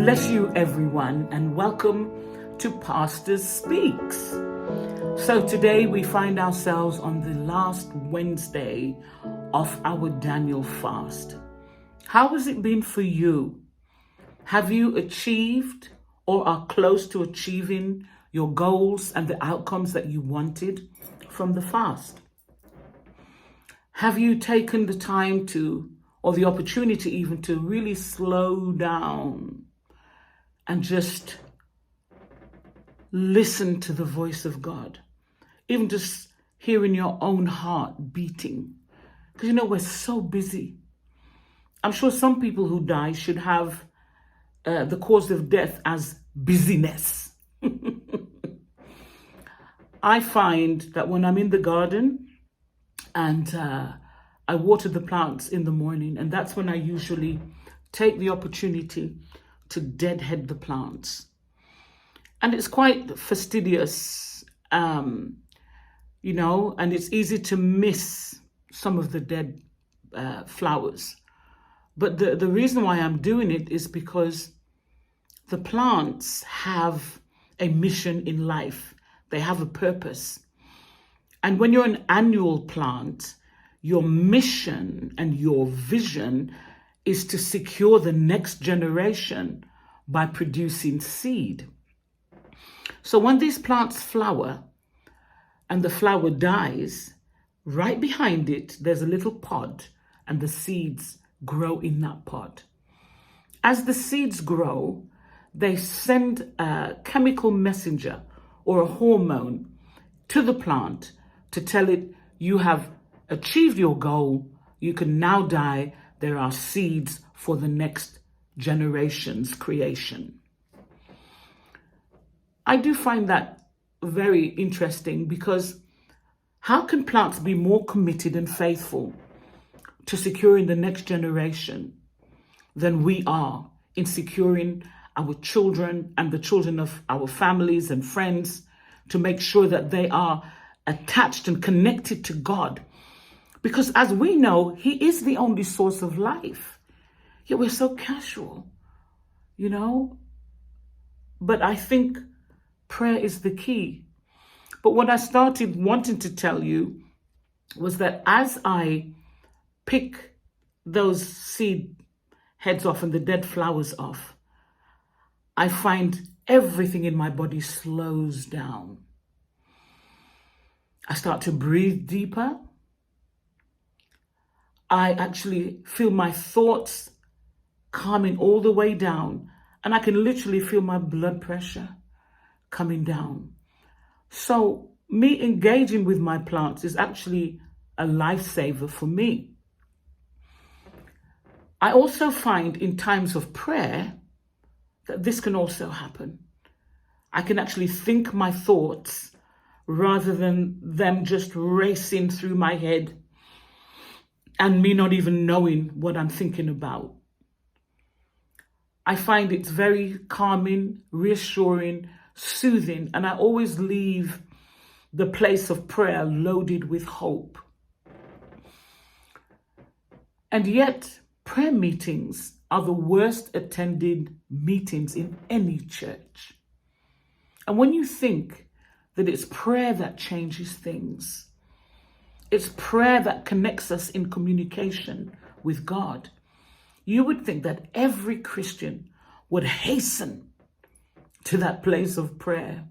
bless you, everyone, and welcome to Pastor Speaks. So today we find ourselves on the last Wednesday of our Daniel fast. How has it been for you? Have you achieved or are close to achieving your goals and the outcomes that you wanted from the fast? Have you taken the time to, or the opportunity even, to really slow down and just listen to the voice of God? Even just hearing your own heart beating. Because we're so busy. I'm sure some people who die should have the cause of death as busyness. I find that when I'm in the garden and I water the plants in the morning, and that's when I usually take the opportunity to deadhead the plants. And it's quite fastidious, and it's easy to miss some of the dead flowers. But the reason why I'm doing it is because the plants have a mission in life. They have a purpose. And when you're an annual plant, your mission and your vision is to secure the next generation by producing seed. So when these plants flower and the flower dies, right behind it, there's a little pod and the seeds grow in that pod. As the seeds grow, they send a chemical messenger or a hormone to the plant to tell it, you have achieved your goal, you can now die, there are seeds for the next generation's creation. I do find that very interesting, because how can plants be more committed and faithful to securing the next generation than we are in securing our children and the children of our families and friends, to make sure that they are attached and connected to God? Because as we know, He is the only source of life. Yet we're so casual, But I think prayer is the key. But what I started wanting to tell you was that as I pick those seed heads off and the dead flowers off, I find everything in my body slows down. I start to breathe deeper. I actually feel my thoughts calming all the way down, and I can literally feel my blood pressure coming down. So me engaging with my plants is actually a lifesaver for me. I also find in times of prayer that this can also happen. I can actually think my thoughts rather than them just racing through my head and me not even knowing what I'm thinking about. I find it's very calming, reassuring, soothing, and I always leave the place of prayer loaded with hope. And yet, prayer meetings are the worst attended meetings in any church. And when you think that it's prayer that changes things, it's prayer that connects us in communication with God, you would think that every Christian would hasten to that place of prayer.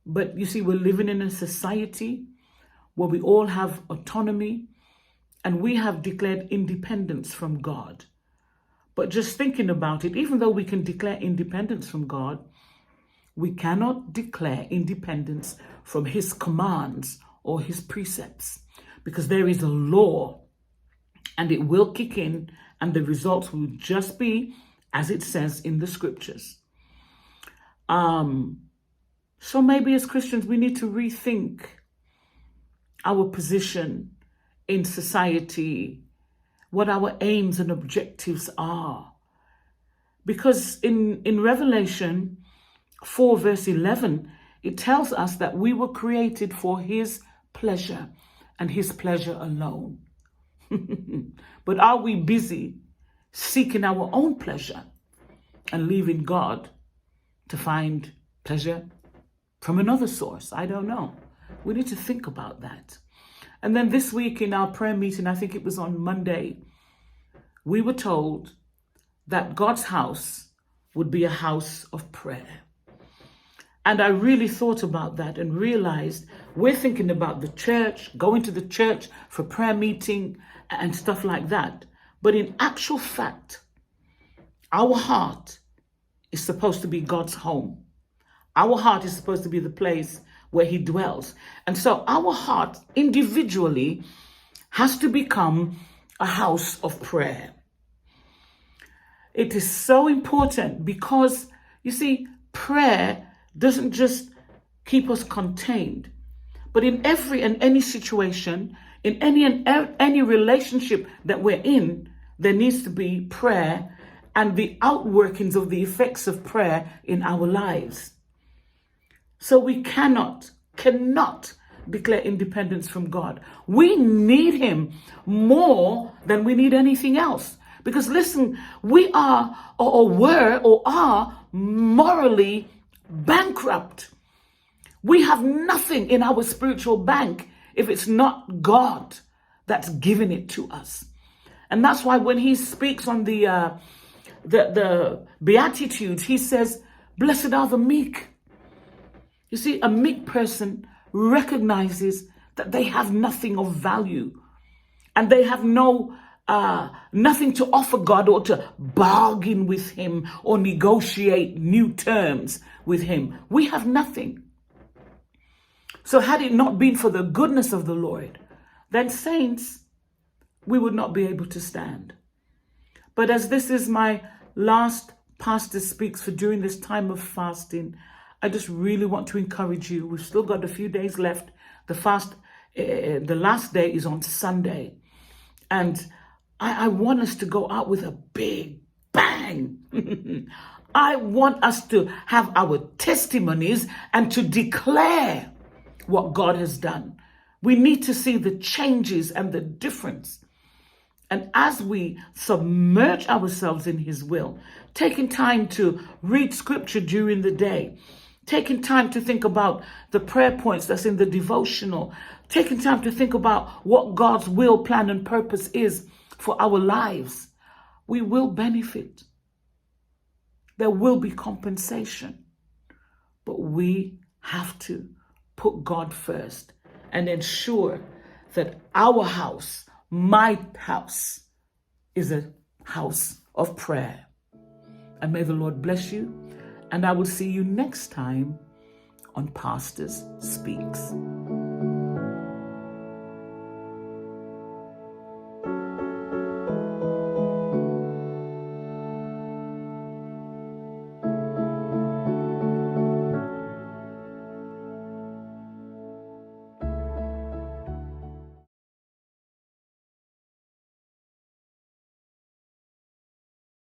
But you see, we're living in a society where we all have autonomy and we have declared independence from God. But just thinking about it, even though we can declare independence from God, we cannot declare independence from His commands or His precepts, because there is a law and it will kick in and the results will just be as it says in the scriptures. So maybe as Christians, we need to rethink our position in society, what our aims and objectives are. Because in Revelation 4 verse 11, it tells us that we were created for His pleasure and His pleasure alone. But are we busy seeking our own pleasure and leaving God to find pleasure from another source. I don't know. We need to think about that. And then this week in our prayer meeting, I think it was on Monday, we were told that God's house would be a house of prayer. And I really thought about that and realized we're thinking about the church, going to the church for prayer meeting and stuff like that. But in actual fact, our heart is supposed to be God's home. Our heart is supposed to be the place where he dwells. And so our heart individually has to become a house of prayer. It is so important because, you see, prayer doesn't just keep us contained, but in every and any situation, in any relationship that we're in, there needs to be prayer and the outworkings of the effects of prayer in our lives. So we cannot declare independence from God. We need him more than we need anything else. Because listen, we are or were or are morally bankrupt. We have nothing in our spiritual bank if it's not God that's giving it to us. And that's why when he speaks on the Beatitudes, he says, blessed are the meek. You see, a meek person recognizes that they have nothing of value and they have nothing to offer God or to bargain with him or negotiate new terms with him. We have nothing. So had it not been for the goodness of the Lord, then saints, we would not be able to stand. But as this is my last Pastor Speaks for during this time of fasting, I just really want to encourage you. We've still got a few days left. The last day is on Sunday. And I want us to go out with a big bang. I want us to have our testimonies and to declare what God has done. We need to see the changes and the difference. And as we submerge ourselves in his will, taking time to read scripture during the day, taking time to think about the prayer points that's in the devotional, taking time to think about what God's will, plan, and purpose is for our lives, we will benefit. There will be compensation. But we have to put God first and ensure that our house, my house, is a house of prayer. And may the Lord bless you. And I will see you next time on Pastor Speaks.